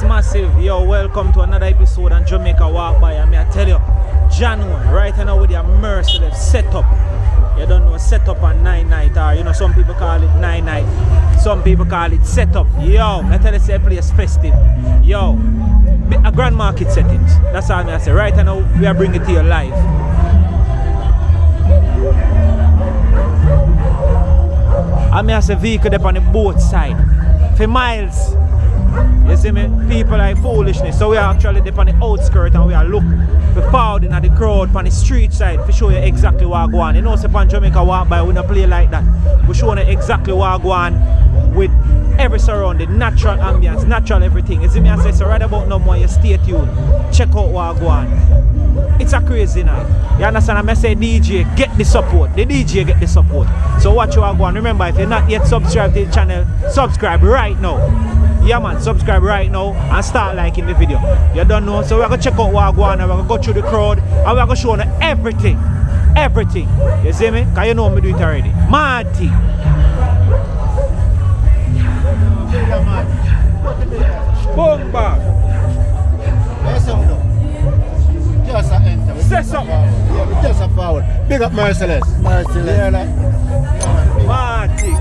Yes, massive. Yo, welcome to another episode on Jamaica Walk By. And I tell you, January, right now with your Merciless setup. You don't know, setup and 9 night, or you know, some people call it 9 night, some people call it setup. Yo, I tell you, say place festive. Yo, a grand market settings. That's all I say. Right now, we are bringing it to you live. I say vehicle up on the boat side for miles. You see me? People like foolishness. So we are actually up on the outskirts and we are looking for forward in the crowd on the street side to show you exactly what go on. You know, say on Jamaica Walk By, we don't play like that. We show you exactly what go on with every surrounding, natural ambience, natural everything. You see me? I say, so right about no more, you stay tuned. Check out what go on. It's a crazy night. You understand? I say DJ, get the support. The DJ get the support. So watch what go on. Remember, if you're not yet subscribed to the channel, subscribe right now. Yeah man, subscribe right now and start liking the video. You don't know, so we're gonna check out what go on and we're gonna go through the crowd and we're gonna show you everything. Everything. You see me? Cause you know me do it already. Mad thing. Boom back. Just a enter. Say something. Yeah, we just a forward. Big up Merciless. Merciless. Yeah, Mad thing.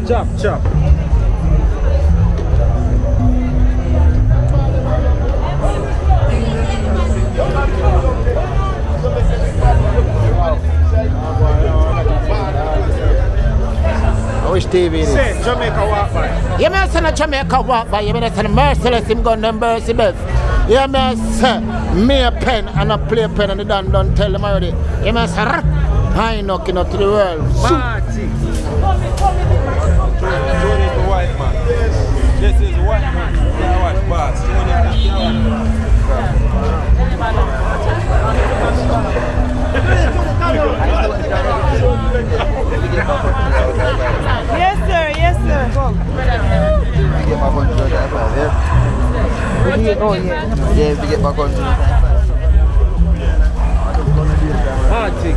Chop, chop. I wish TV is. Say Jamaica Walk By. You may say Jamaica Walk By, you may say Merciless, him gun them Merciless. You may say me a pen and a play pen and the don't tell them already. You may say I knocking up to the world. Marty. Tony the white man. This is white man. Yeah, watch boss. Yes sir, yes sir. Come. We get back on to the five, yeah? Oh yeah. Yeah, we get back on to the five. Marty.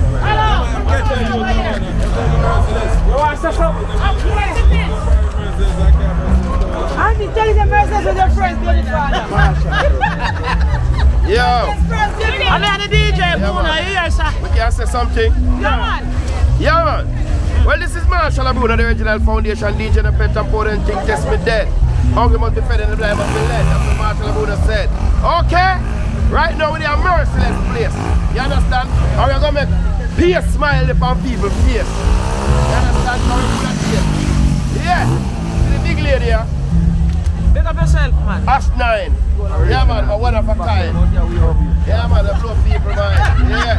You want to say something? I'll be telling the Merciless with your friends, baby father. Yo, I'm not the DJ, Boona, here, sir. we can say something. Yeah, man. Yeah, man. Well, this is Marshall Abuna, the original foundation DJ, the pet and pour and think test me dead. Hungry must be fed in the blind must be led. That's what Marshall Abuna said. Okay? Right now, we are Merciless place. You understand? And we're going to make peace smile upon people's face. You understand? How we do that here? Yeah. See the big lady here? Pick up yourself, man. Ash 9. Yeah, man, a one of a kind. Yeah, man, the flow people, man. Yeah.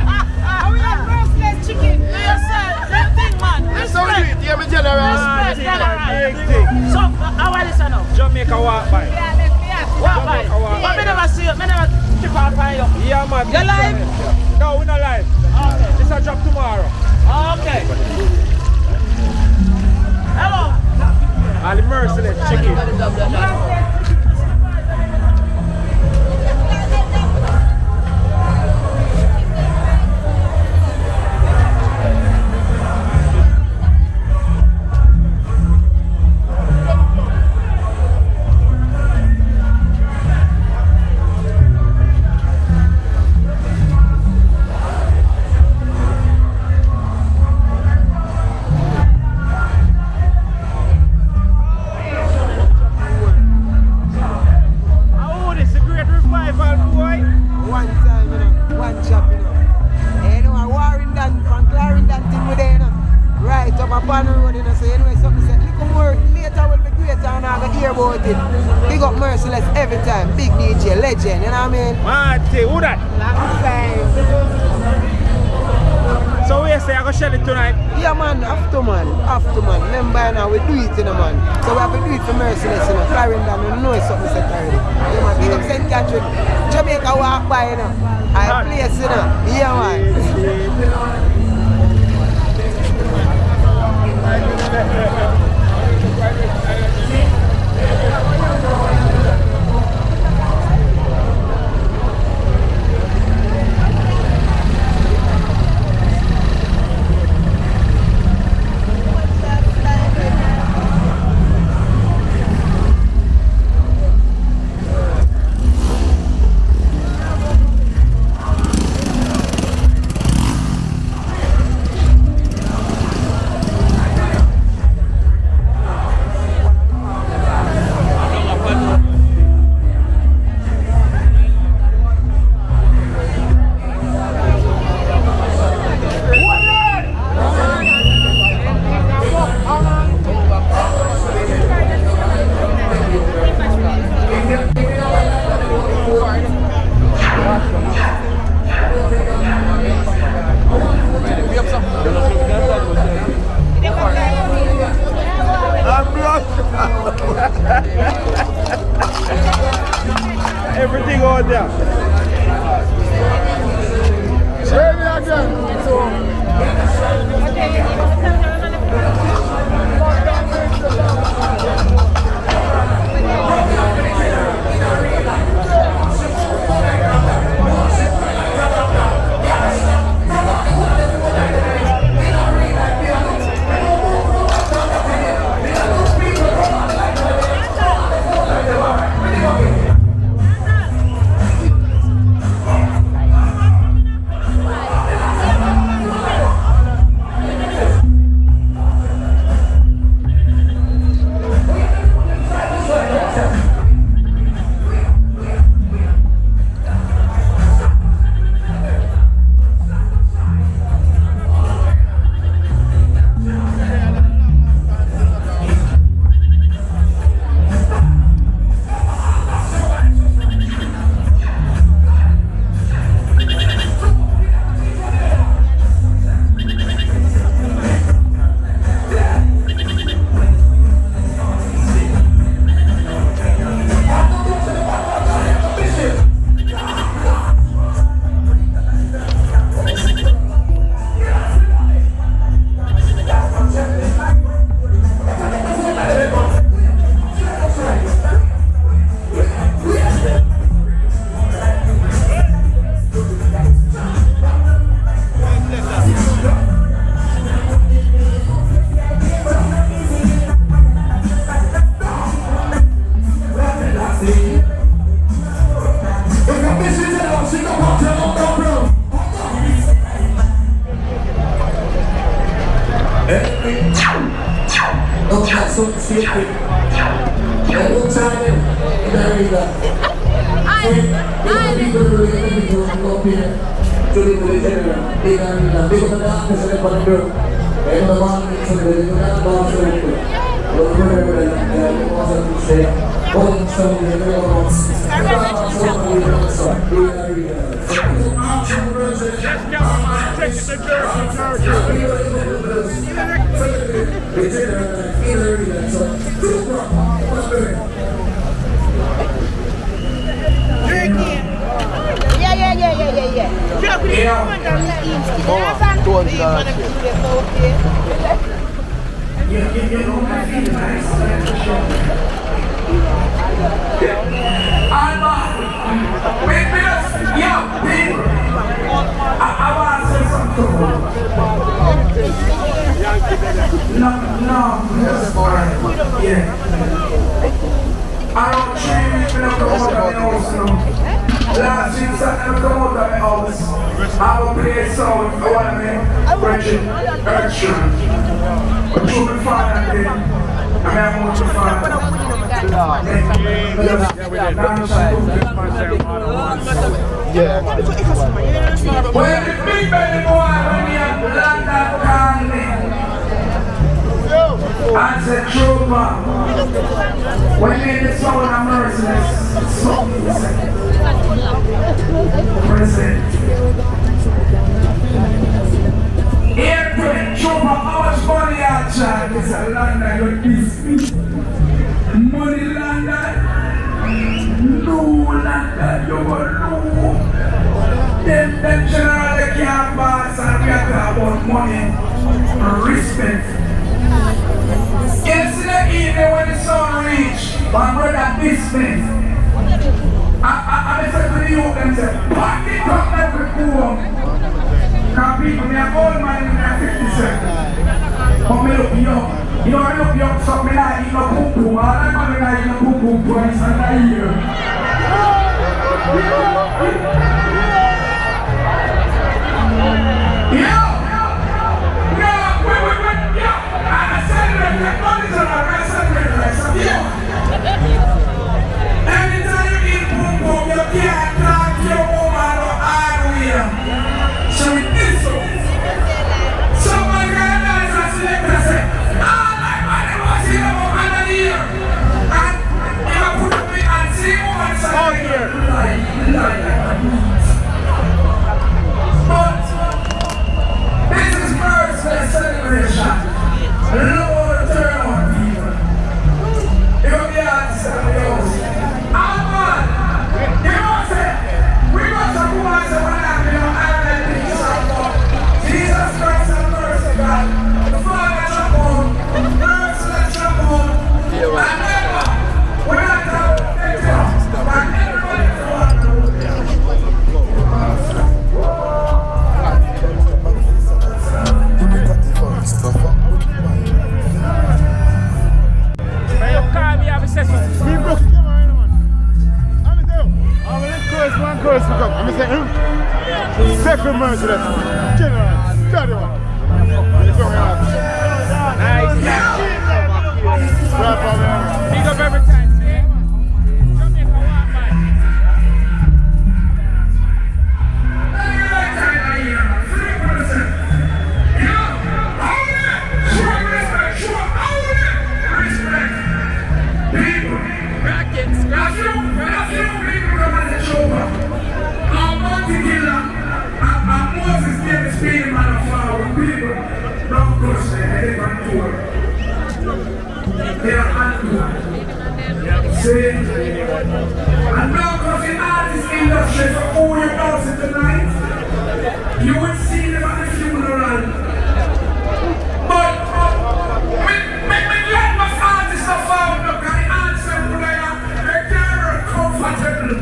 Are we have Merciless chicken? Yes, sir. That thing, man. That's how we do it. Yeah, me general. Big thing. So, how are you, now? Jamaica Walk By. Yeah, let me ask. What, man? But me never see you. Me never trip off on you. Yeah man. You live? No, we're not live. Okay. This will drop tomorrow. Okay. Hello. All the Merciless chicken. One time, you know, one chop, you know. And you know, a warring done from Clarendon thing with there, you know. Right up upon the road, you know. So anyway, something said, little more later will be greater and I go hear about it. Big up Merciless every time. Big DJ, legend, you know what I mean? Marty, who that? Long time. So we say I go shell it tonight? Yeah man, after man. Remember now, we do it, you know man. So we have to do it for Merciless, you know. Clarendon, you know it's something said already. Yeah man, big up St. Catherine. Jamaica Walk By, you know. I place, you know. Yeah man. everything out there. Say me again. As a trooper, when in the soul of Merciless, present. Airplane trooper, how much money I charge? It's a London, you this money London, no London, you go no. Them general they can't pass and we are talking about money and respect. Yesterday evening when the sun reached, my brother Disney, I said to the youth, them say, pack it up like we poor. Now people, me a old man in their 50 seconds. But me look young. You know I look young, so me like eat no poo poo. All that man like eat no poo poo twice and a year. Yeah! for Merciless. General, tell you what. Nice. Right on there. Big up every time, see? Jamaica walk, man. And now because the artist industry for all your dancing tonight, you would see them at the funeral. But make me let my artists have found the guy answer prayer, they can't comfortable.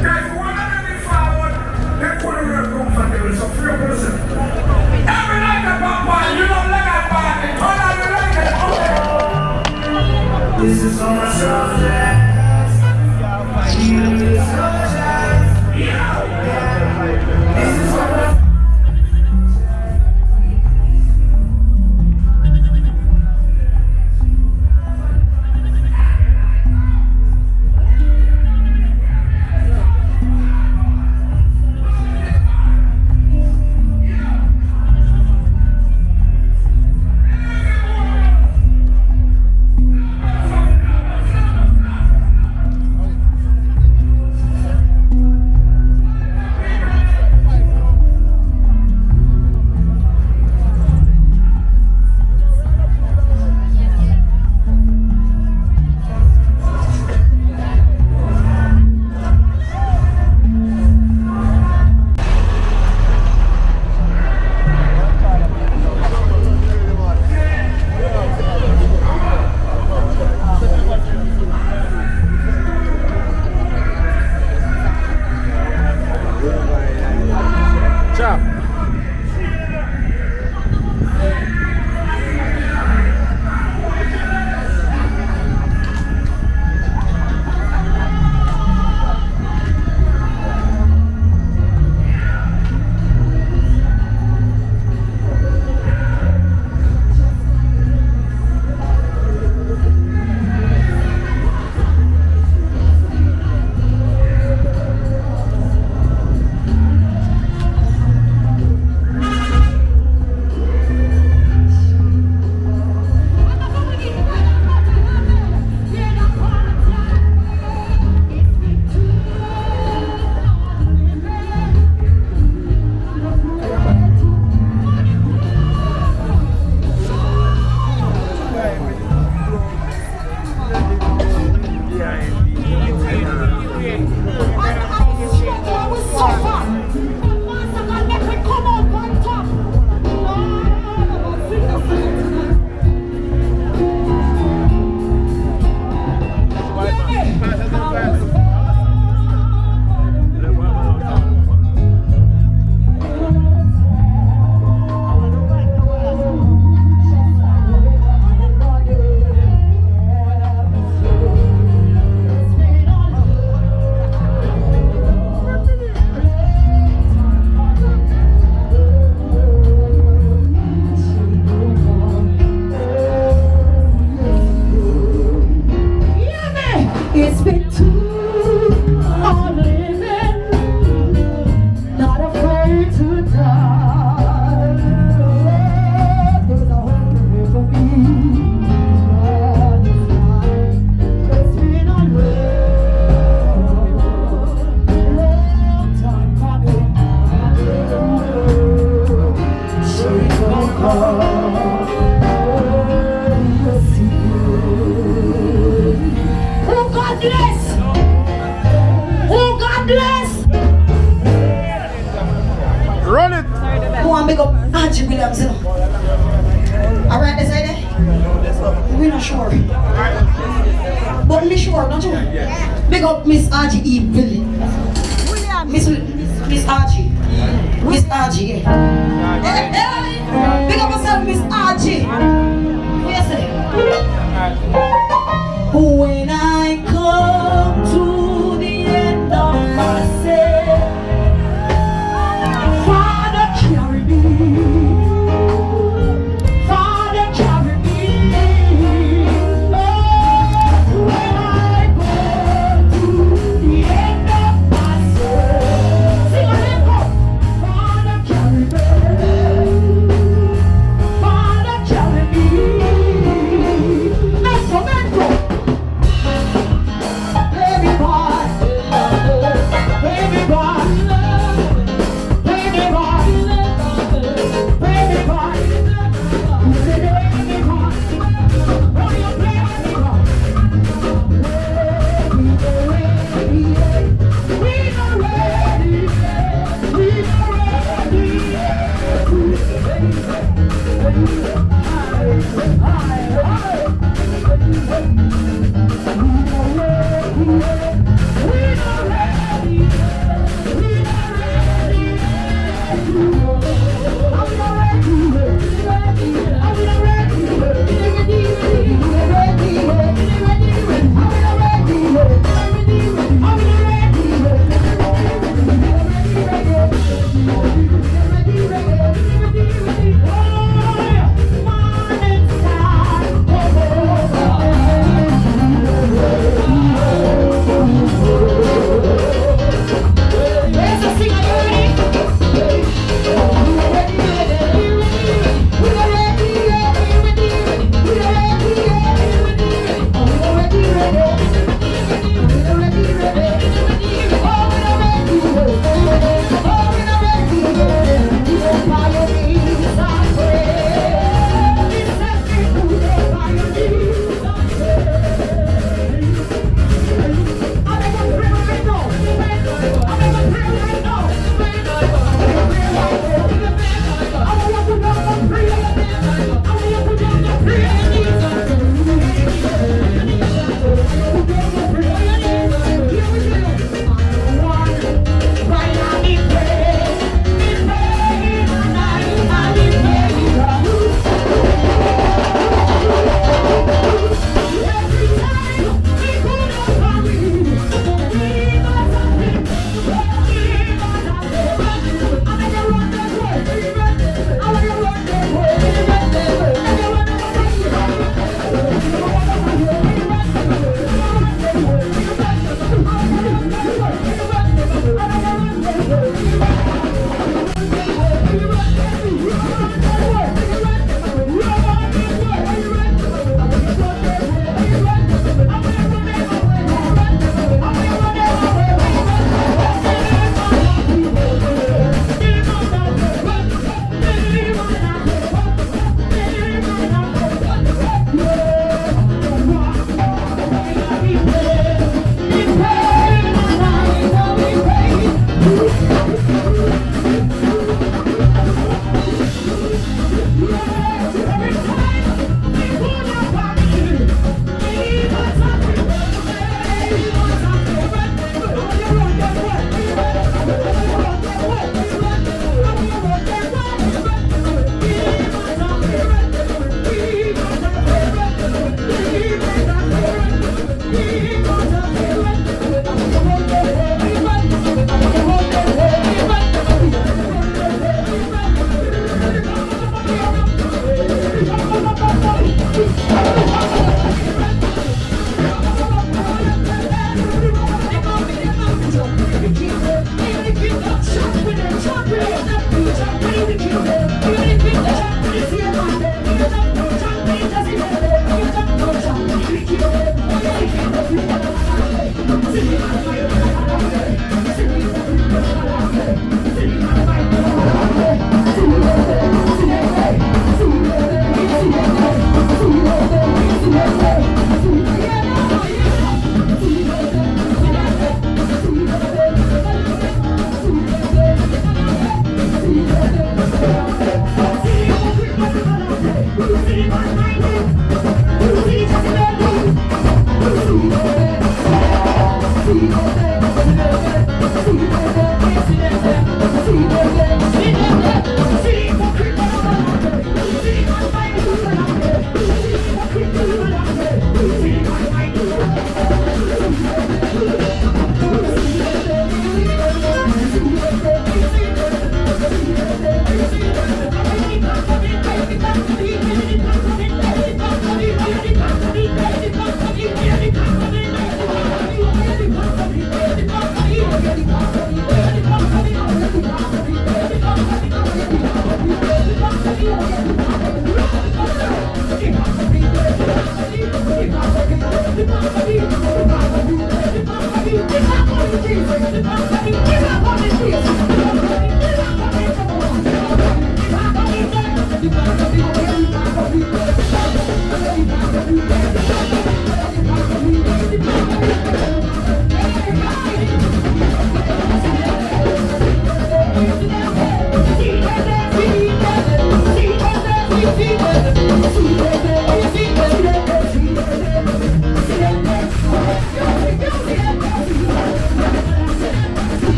Guys, one of them is forward, they couldn't work comfortable, so free person. Every night at Papa, you don't let that party, turn on the light and this is on my subject. Big up Angie Williams, you know. Alright, this idea? We're not sure. But me sure, don't you? Big up Miss Angie E. Williams. Miss Angie. Miss Angie, yeah. Hey, big up yourself, Miss Angie. What you say? When I come to the end of myself,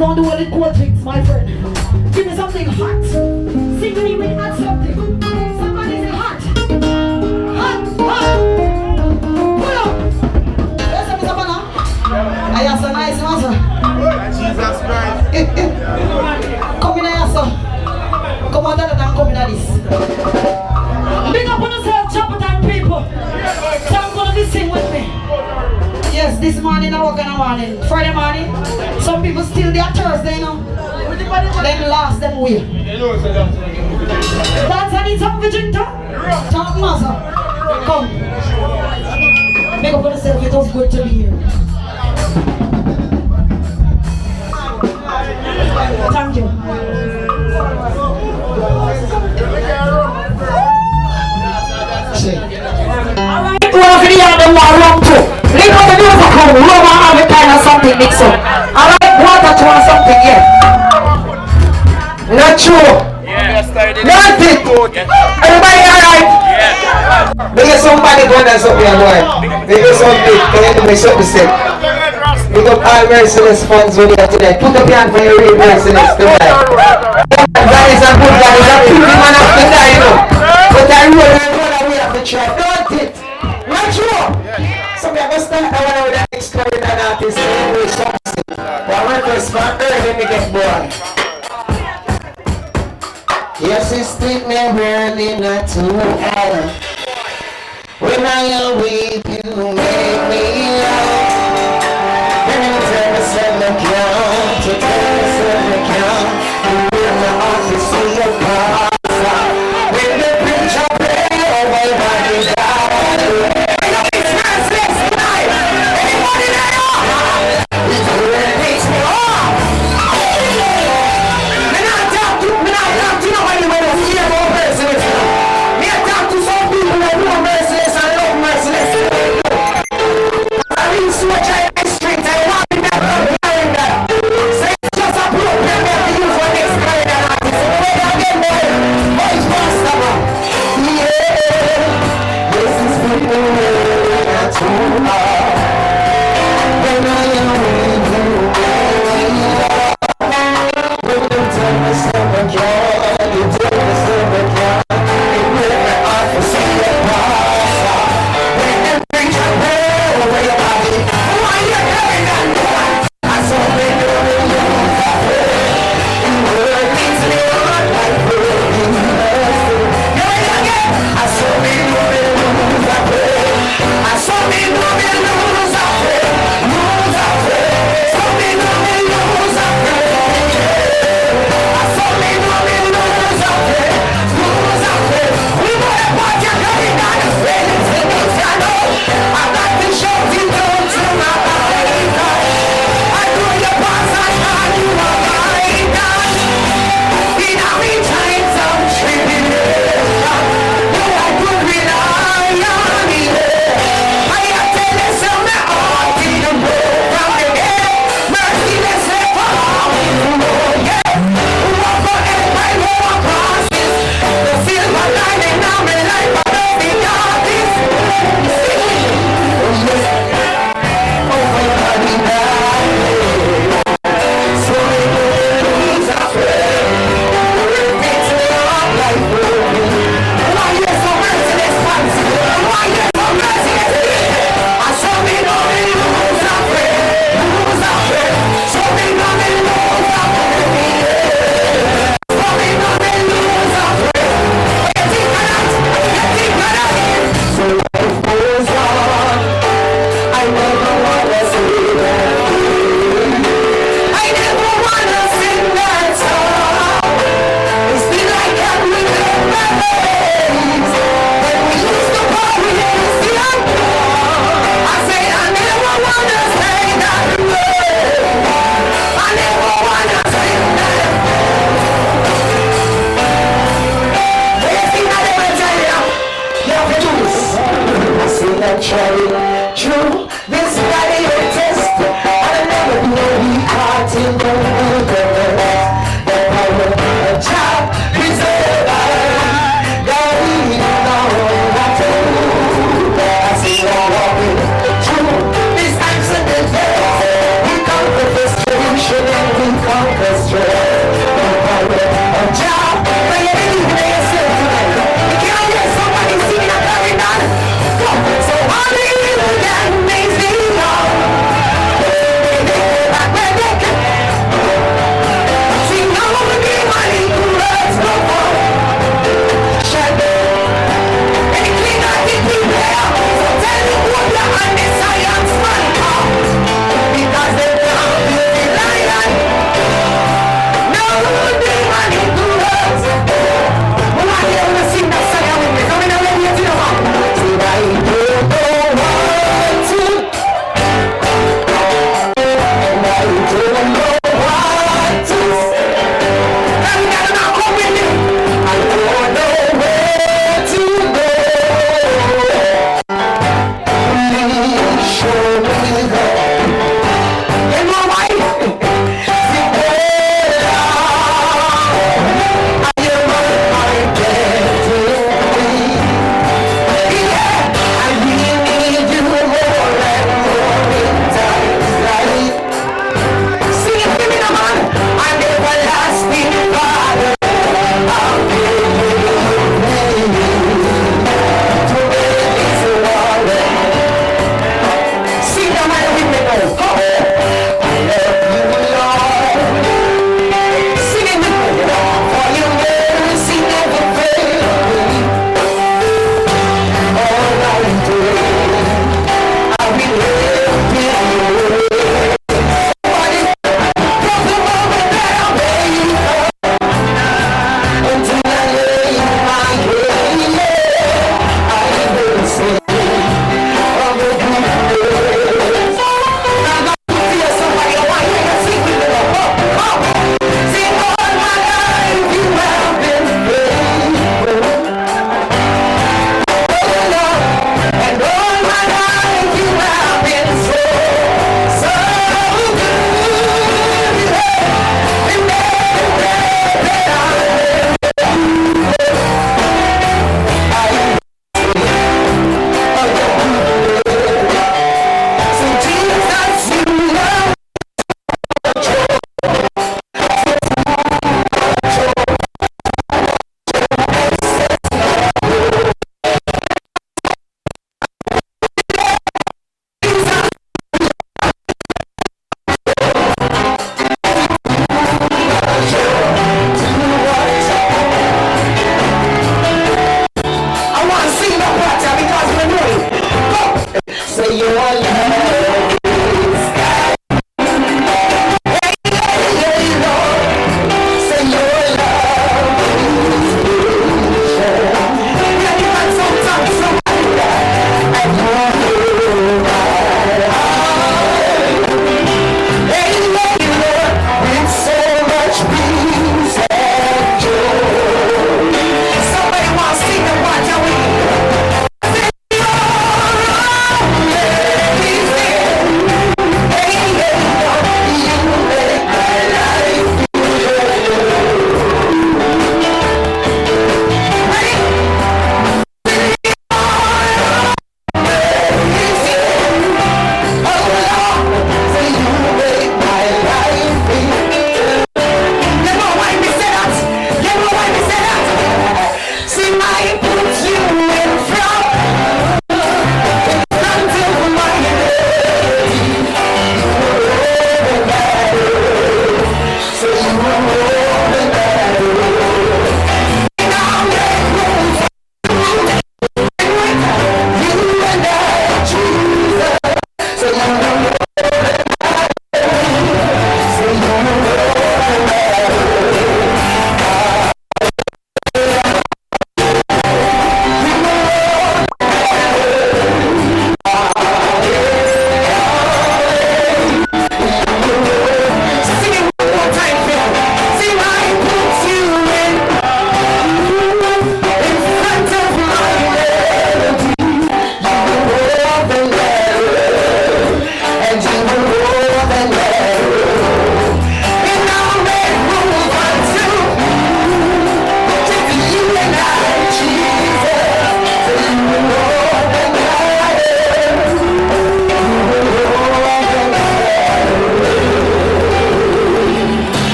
Don't do all the cold drinks, my friend. Give me something hot. Sing me with hot something. Somebody say hot. Hot, hot. Pull up. Listen, Mr. Banner. I have some nice answer. Jesus Christ. Come in here, sir. Come on, and come in this. Big up on yourself, Chapter people. So I'm gonna be sing with me. Yes, this morning I work in the morning. Friday morning, some people still there Thursday, you know. Then last them way. Dance, I need something to drink, talk, master. Come. Make up for yourself. It was good to be here. Thank you. Alright, who are the other one wrong too? Leave out the music home, Roma have a kind of something mix up. Alright, water to want something here. Not true. Not it. Everybody alright? There's somebody going to something alright. There's something, can you do me something sick? Pick up all Merciless funds when you're today. Put up your hand for your real Merciless tonight. That is a good one. It's a pretty man up to die, you know. But I roll away off the track. Don't it? Not true. So we have to start now with the next Clarendon artist. Anyway, something. But I request for early me get born. Yes, it's still me really not too hard. When I am with you, make me out. Turn myself account, to turn myself account. In the office, see your boss. When the preacher pray, oh my body down. It's Merciless tonight. Anybody there? It's good and makes me off. Me not talk to nobody when I hear about Merciless. Me talk to some people that know Merciless and love Merciless.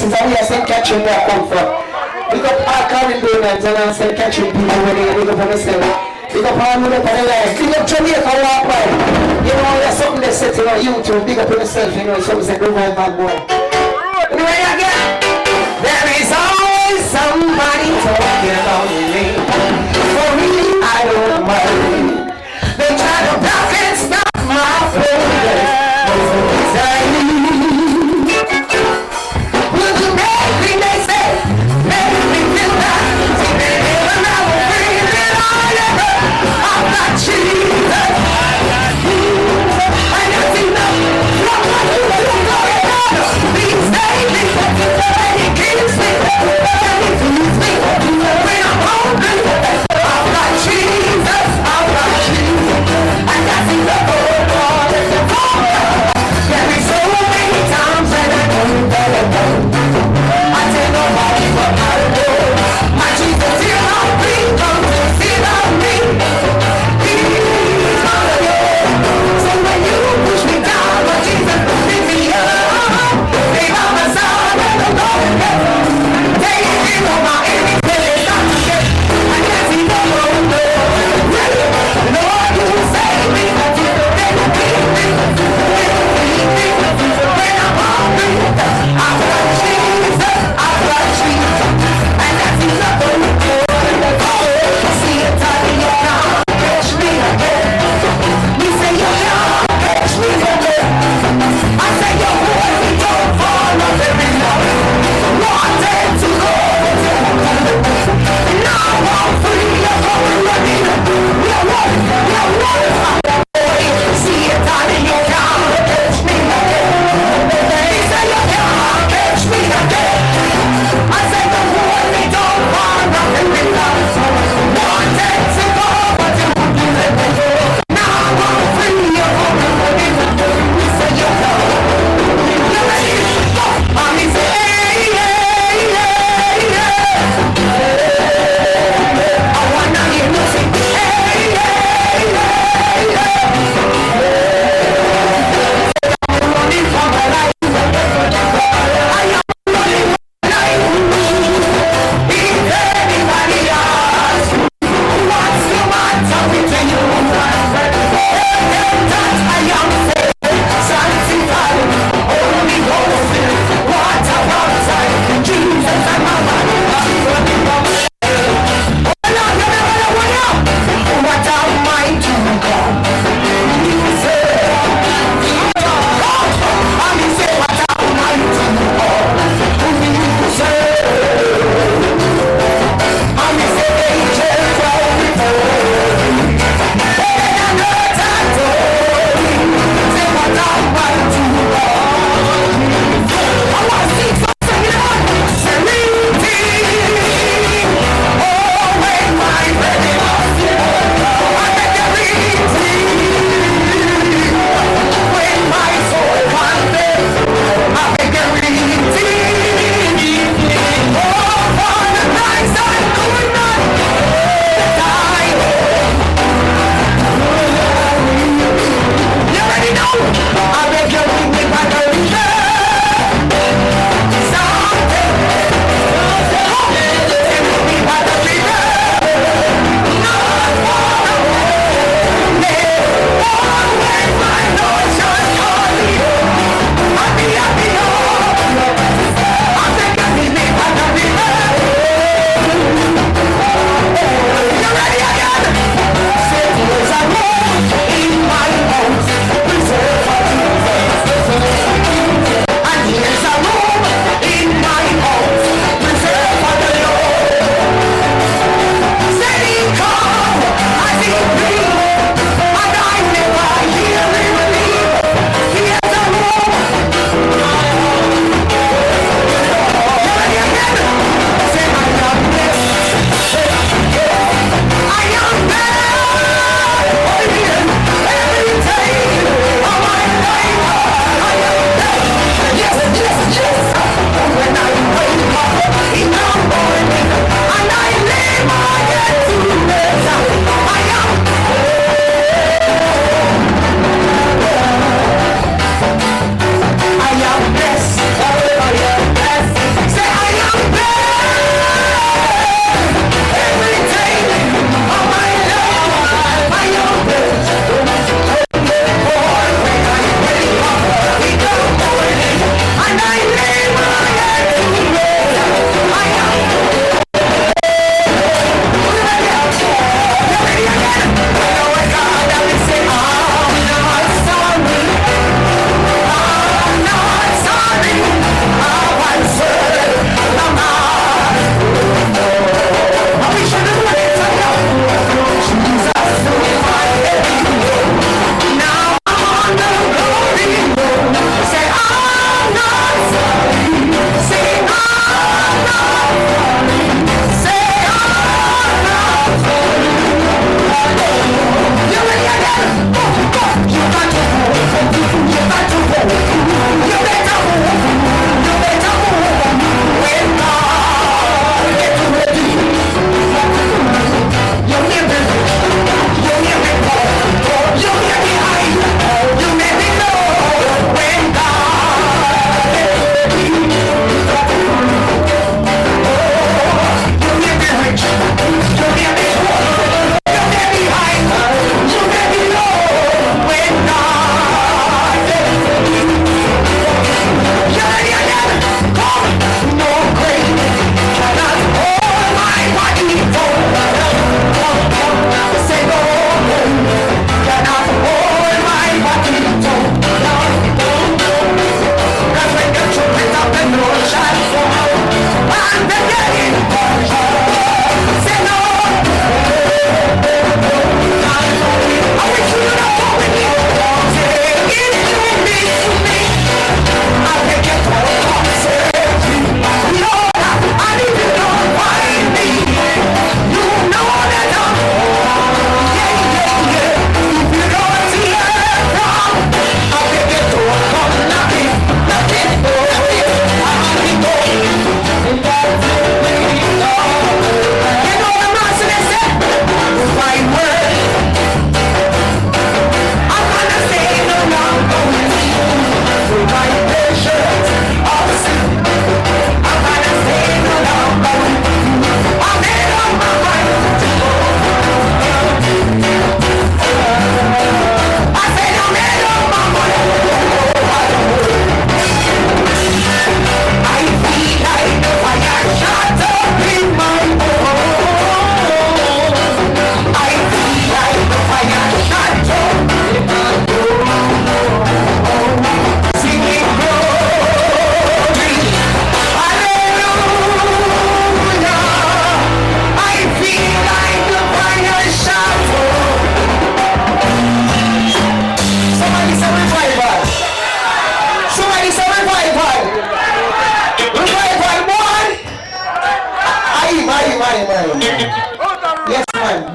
is how we are St. Catherine where I come from. Big up all Clarendon and St. Catherine people when they big up on themselves. Big up all of them on the line. Big up Jamaica walk by. You know, there's something they set on YouTube. Big up on yourself, you know, something say, don't mind bad boy. Anyway, again, there is always somebody talking about me. For me, I don't mind. They try to block and stop my progress. Would you make me, they say, make me feel that? See, they never know we're breathing all over. I'm not Jesus. I got enough from what you were going on. Please save me.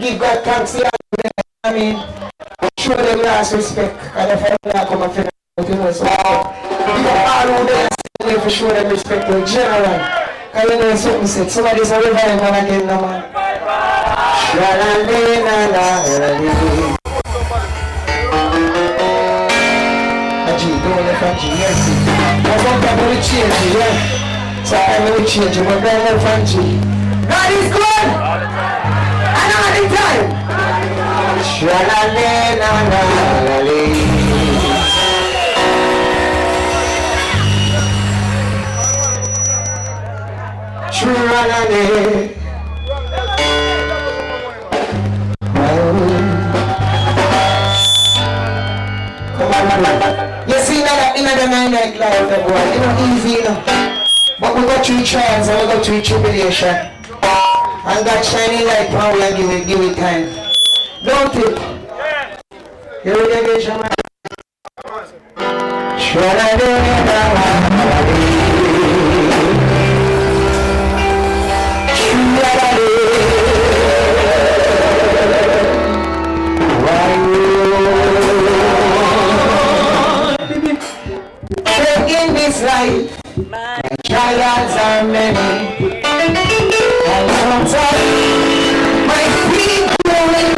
give God thanks here. I mean, show them last respect. And if I come and finish, you know, so you know, all who there for show them respect in general. Because you know something said, somebody's a revival again now, man. Don't let that yes. I want that will change, yeah. So I will change, but don't let that change. God is good! And all the time! You see that in the night life, boy, you know, easy, you know. But we go through trials and we go through tribulation. And God shining light power and give it time. Don't it? You ready to get man? In this life, trials are many, and sometimes my feet going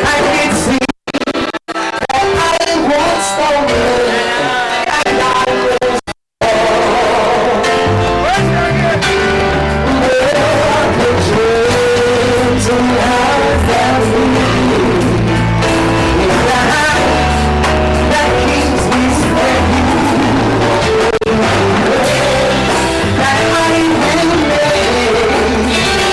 I can see that I won't stumble, and I will fall. But the dreams and lies that we that keeps me steady. That I will make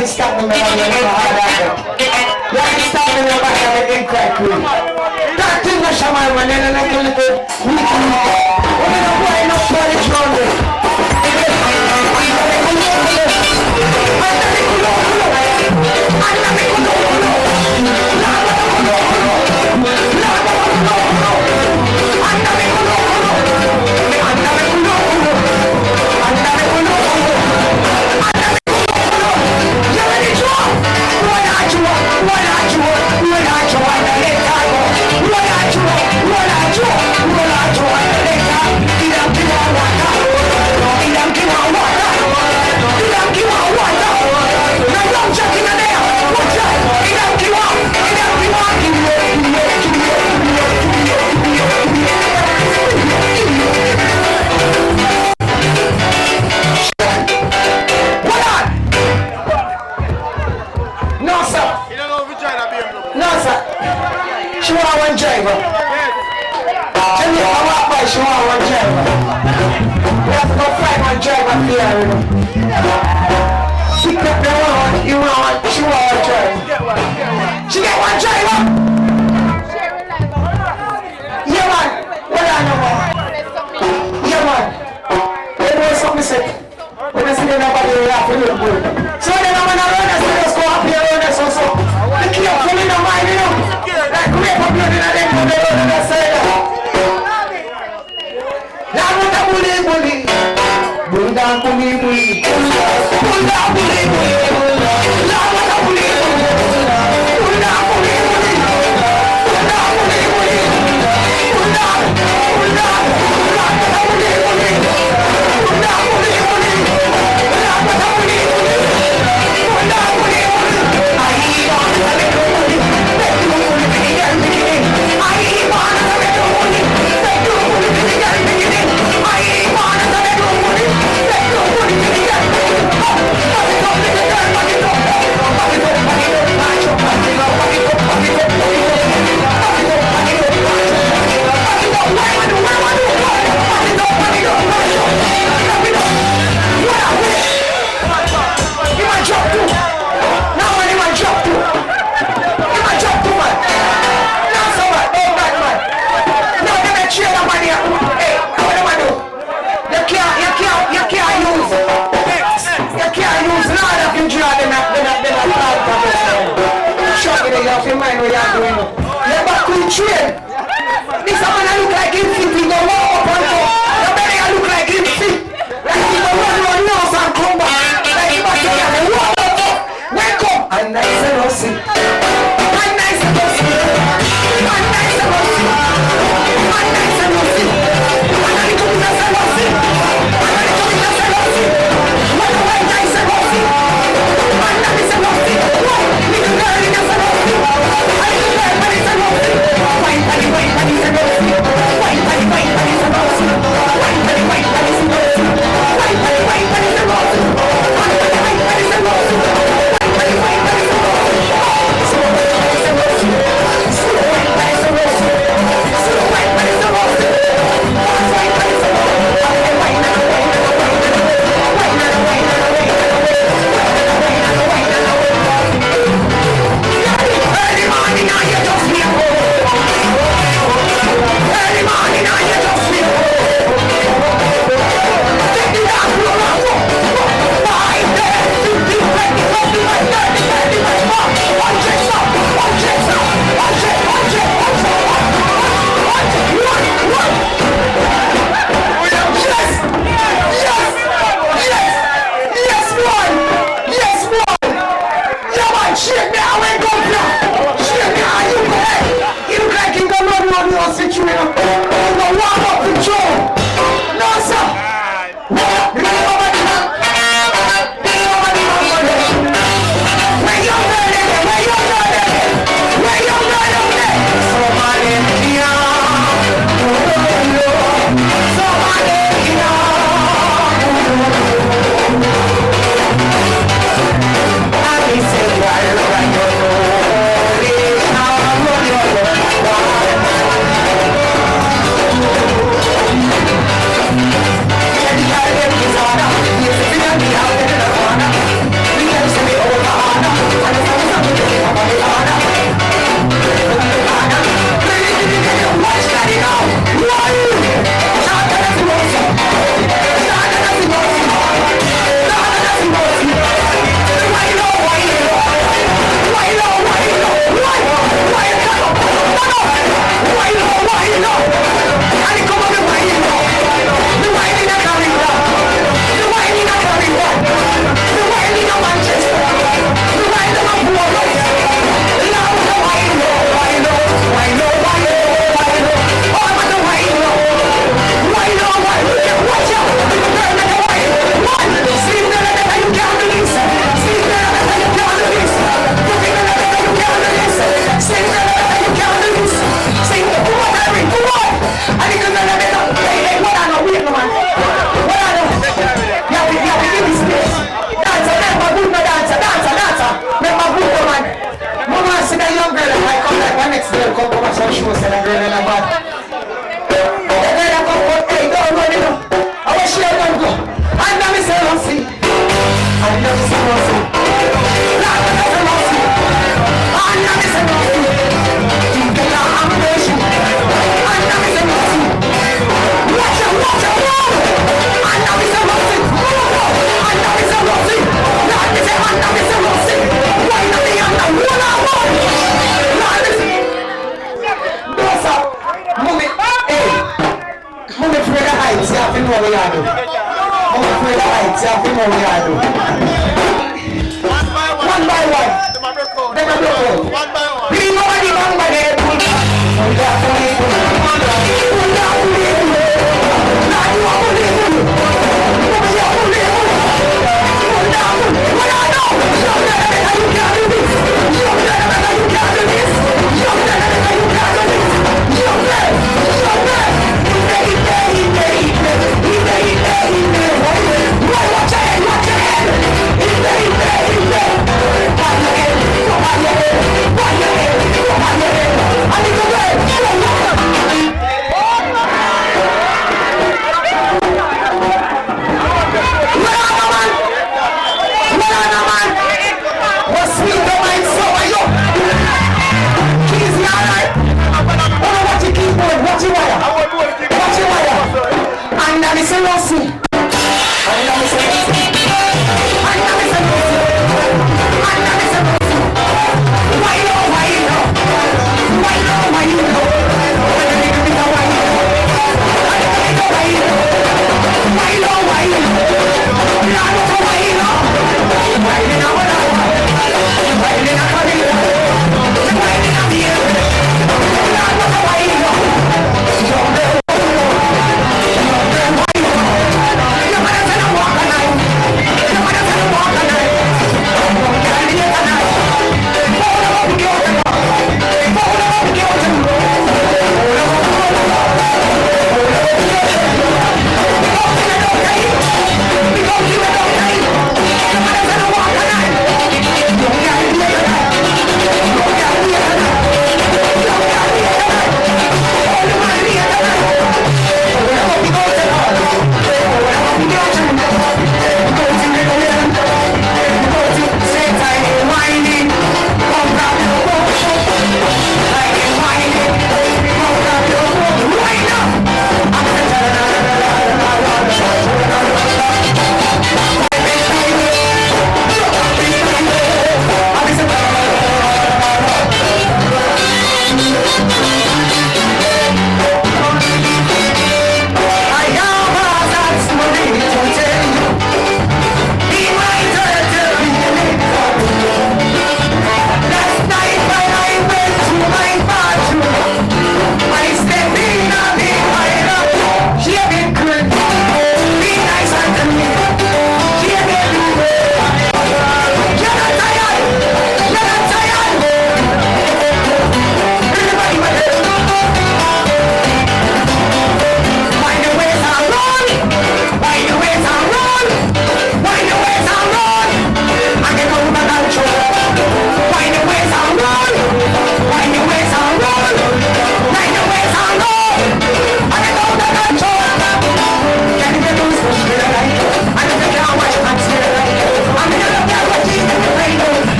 haven't stopped me, man. You haven't stopped me, man. I'm in crack crew. That thing is shaman, man. Then I can little weak. What is the boy? No college round. Why You know we are doing. One by one. Them a broke out. One by one. We know the man by the pull down. We got to leave. Pull down, leave. Now you are pulling. Pull down. What I know. Young man, you can't do this. Young man, you can't do this. Young man, you can't do this. Young man. Watch your head. Watch your head.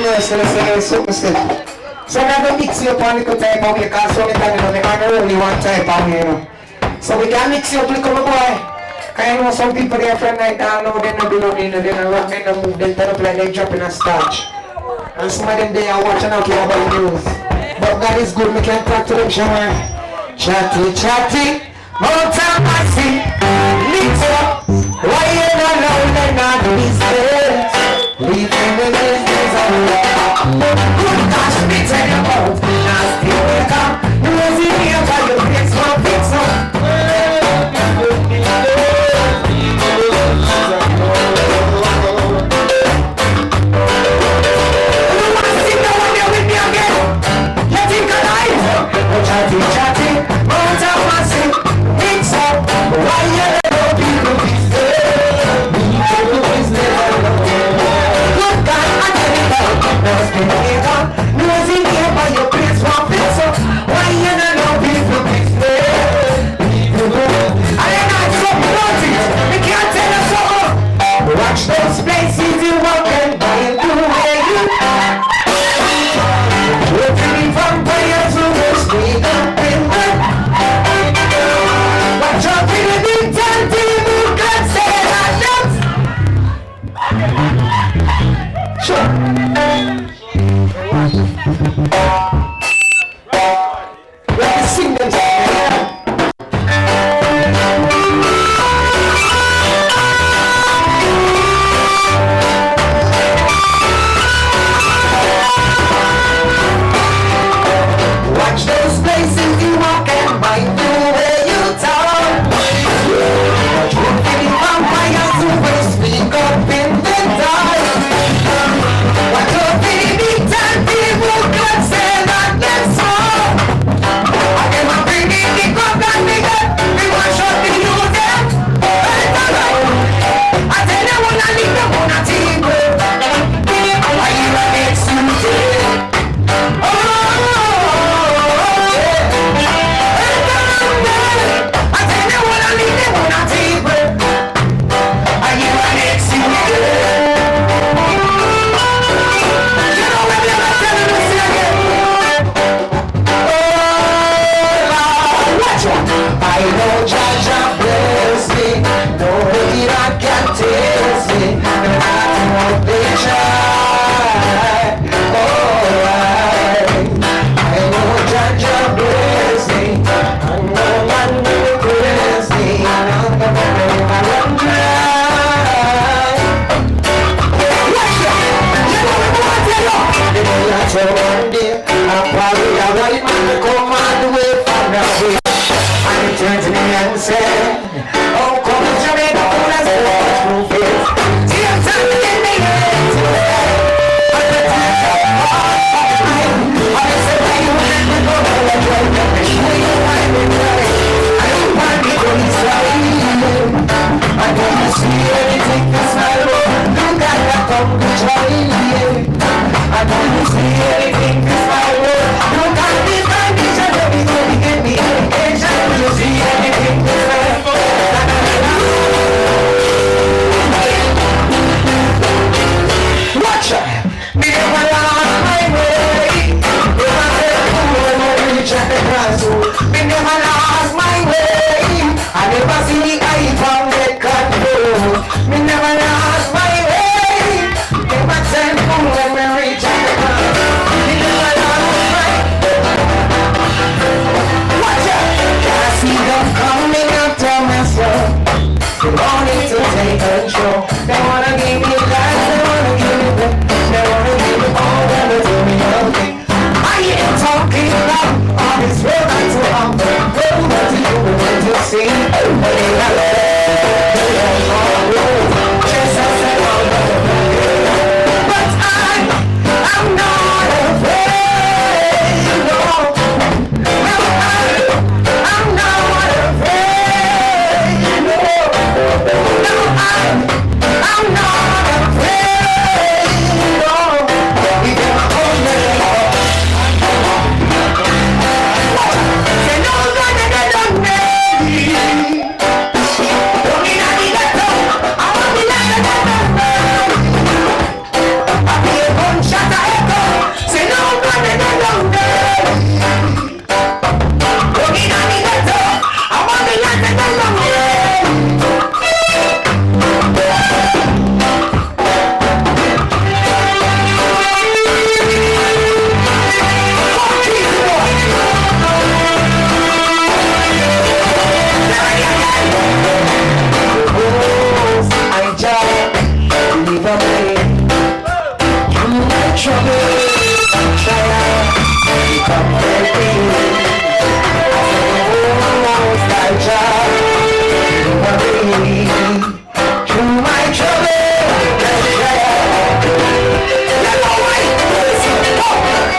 Merciless and super still. So I'm going to mix you up on little type of way, because so many times, you know, they can't only one type of way, you know. So we can mix you up little boy. Because I know some people there from night down now, they don't do nothing, they don't rock, they don't move, they turn up like they dropping a starch. And some of them they are watching out here about the news. But God is good, we can talk to them, shower. Chatty, chatty, mountain massy, mix up. Why you not alone and not business? Leaving the business alone. Good gosh, me tell you about nasty wake up. You was in here by your fix up, fix up. Chatty, chatty, mountain massy, mix up. Why you not people business? Good God, trouble, trial, become very almost like job, worry. Through my trouble,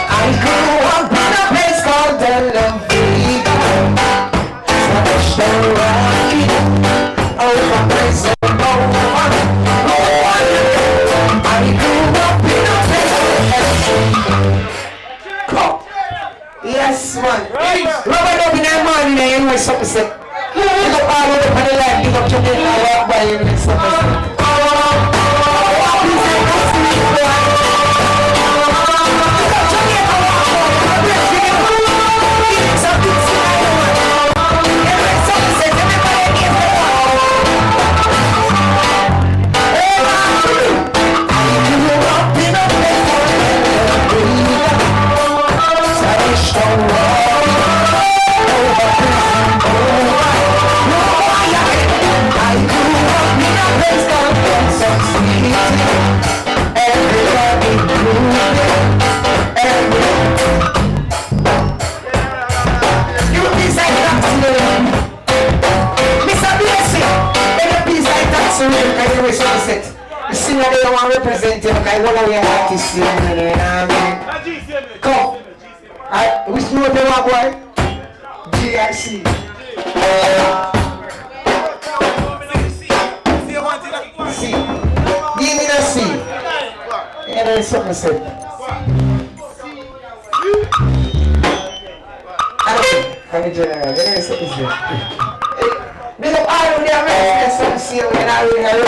I grew up in a place called Delaware. So rocky, over place and over. I grew up in a place. Come. Yes, man. Robert up in the morning, anyway, something said. You go all over the line, you go to Jamaica, walk by you and something. I want to be an artist, you know. Come. Which note they want, boy? GRC. C. Give me the C. Yeah, there is something to say. I'm a general. There is something to say. Big up all of the Americans, some C, and I really have a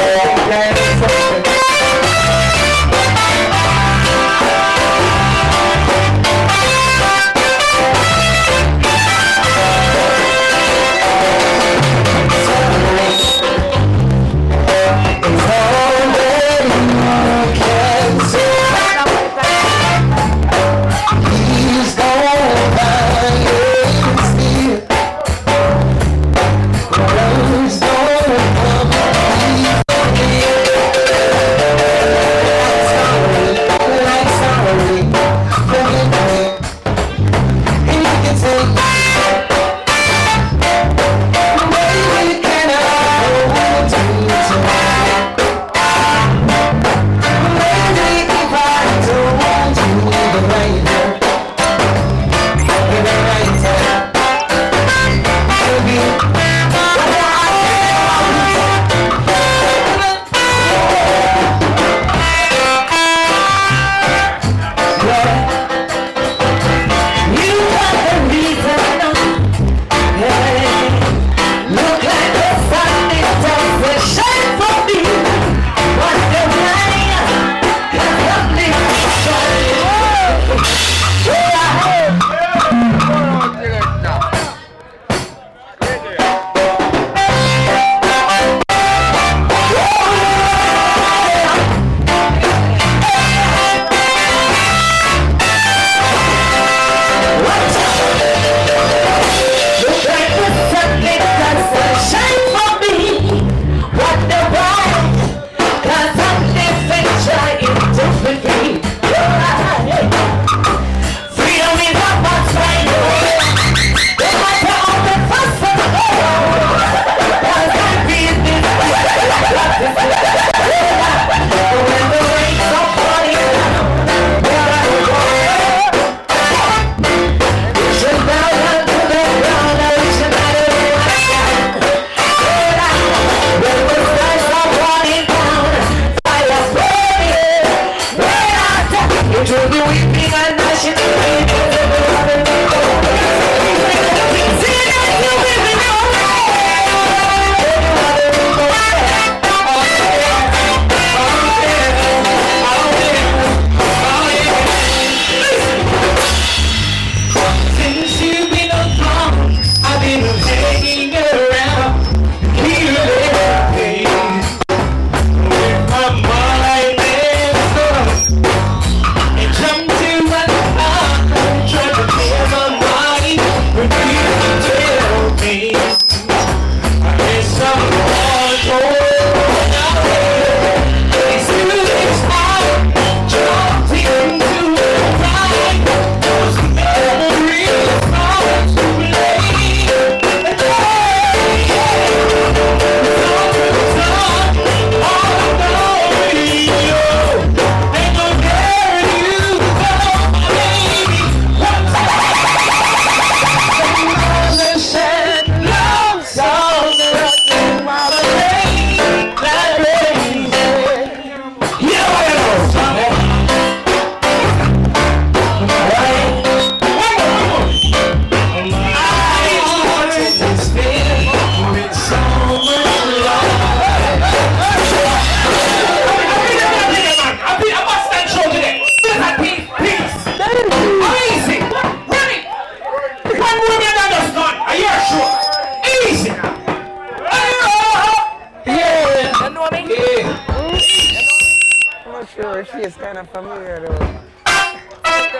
kind of familiar though.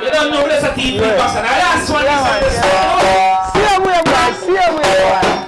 You don't know there's a TV person. The last one is on the song. See how we are, boy. See how we are.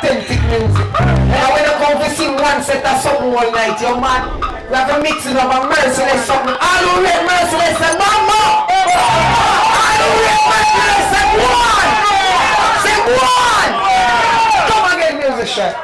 authentic music. And when you come to sing one set of something all night, yo man, we have to mix it up a Merciless something. All who read Merciless say mama! All who read Merciless say one! Say one! Come again, music shot.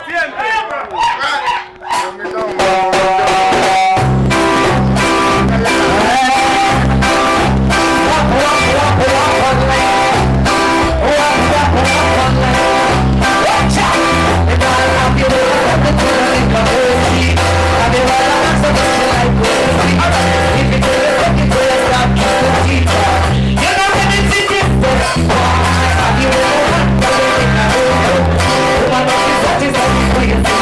Please.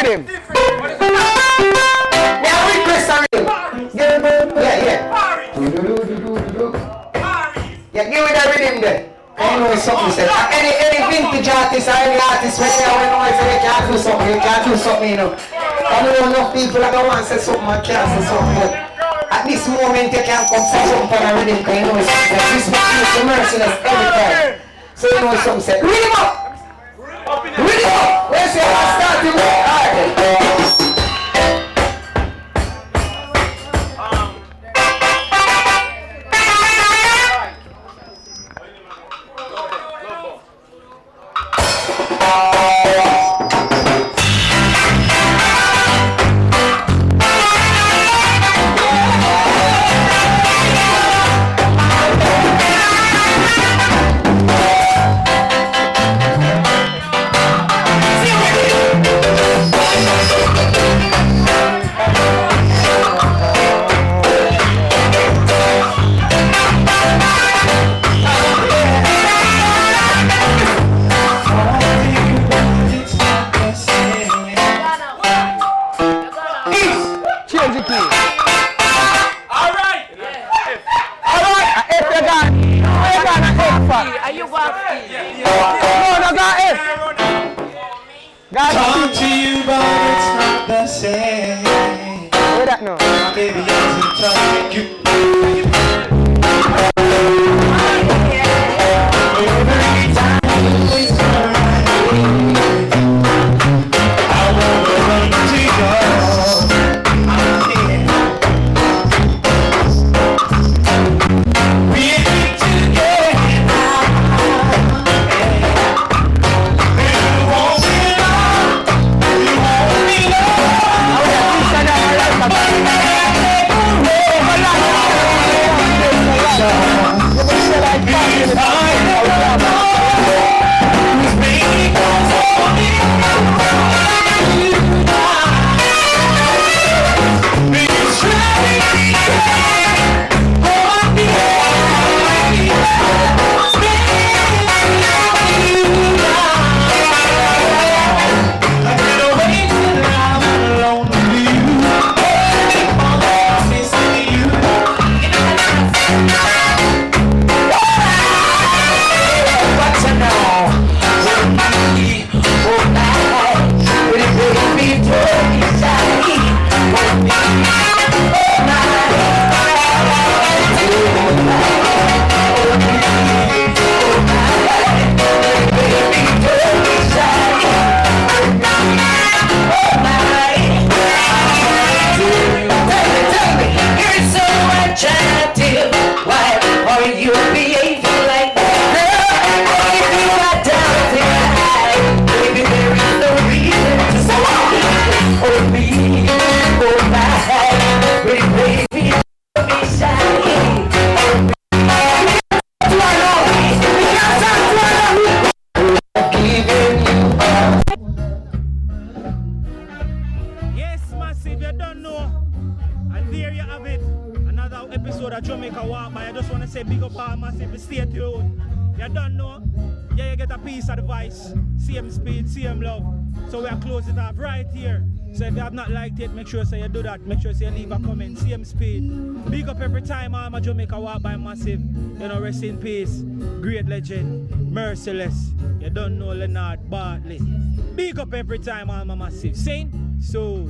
rhythm. Yeah, request a rhythm. Yeah, give me that rhythm there. I know it's something said. Any vintage artist or any artist when they know they can't do something, you can't do something, you know. I know enough people that don't want to say something and can't say something, but at this moment you can't come say something on a rhythm because you know it's something said. This man is the Merciless every time. So you know it's something said. Read him up! Read him up! Let's say I start to work hard. Talk to you, but it's not the same. What that now? Baby, I'm touching you. Every time you whisper my name, I wanna run to you. We're together. Jamaica walk by. I just want to say big up all massive, stay tuned. You don't know? Yeah, you get a piece of advice. Same speed, same love. So we are close it off right here. So if you have not liked it, make sure you do that. Make sure you leave a comment. Same speed. Big up every time I'm a Jamaica walk by massive. You know, rest in peace. Great legend. Merciless. You don't know Leonard Bartley. Big up every time I'm a massive. Sing? So